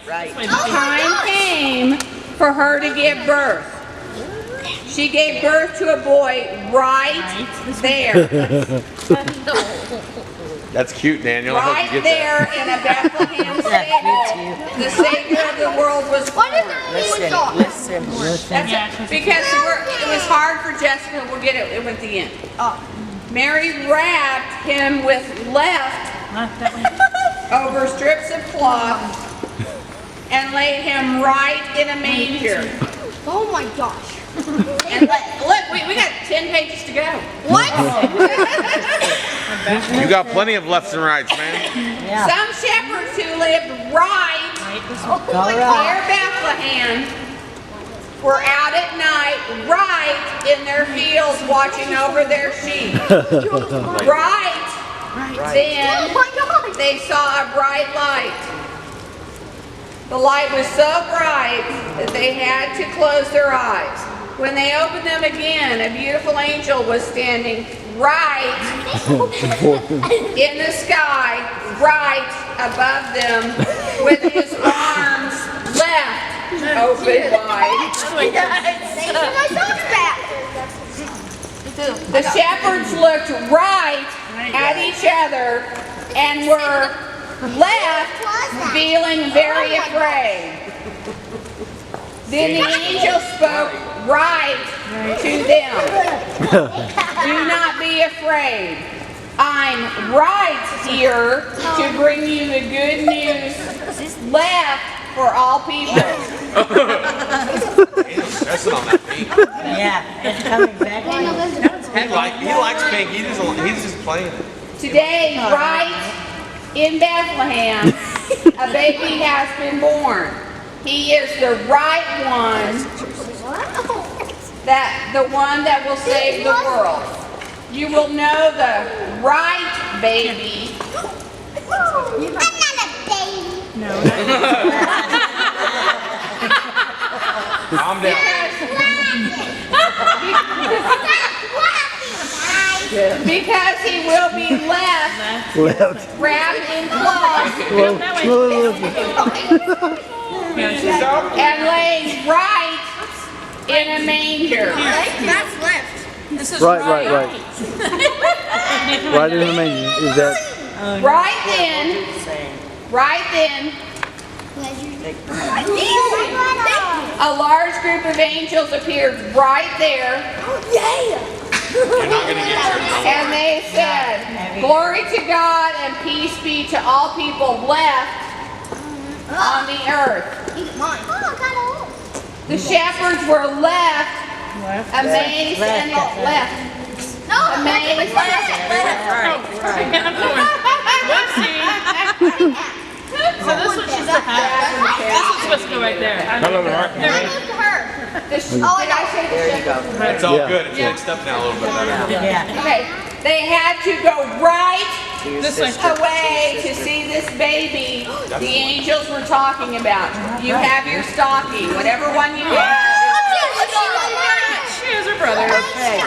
Right. Time came for her to give birth. She gave birth to a boy right there. That's cute, Daniel. I hope Right you get there in a Bethlehem stable, the Savior of the world was born. Listen. That's because it was hard for Jessica. We'll get it at the end. Mary wrapped him with left over strips of cloth and laid him right in a manger. Oh my gosh. And look, we got 10 pages to go. What? You got plenty of lefts and rights, man. Yeah. Some shepherds who lived right near Bethlehem were out at night, right in their fields, watching over their sheep. Right then, they saw a bright light. The light was so bright that they had to close their eyes. When they opened them again, a beautiful angel was standing right in the sky, right above them, with his arms left open wide. The shepherds looked right at each other and were left feeling very afraid. Then the angel spoke right to them. Do not be afraid. I'm right here to bring you the good news left for all people. He's stressing on that pink. Yeah, it's coming back. He likes pink. He's just playing it. Today, right in Bethlehem, a baby has been born. He is the right one, the one that will save the world. You will know the right baby. I'm not a baby. Calm down. Because he will be left wrapped in cloth and laid right in a manger. That's left. This is Right. Right in the menu. Is that? Right then, a large group of angels appeared right there. You're not going to get your And they said, glory to God and peace be to all people left on the earth. The shepherds were left amazed and left. Amazed. So this one's just a hat. This one's supposed to go right there. Hello, Mark. Did I say the shepherds? It's all good. It's mixed up now a little bit better. Yeah. Okay, they had to go right This way. away to see this baby the angels were talking about. You have your stocking, whatever one you have. She has her brother. Okay.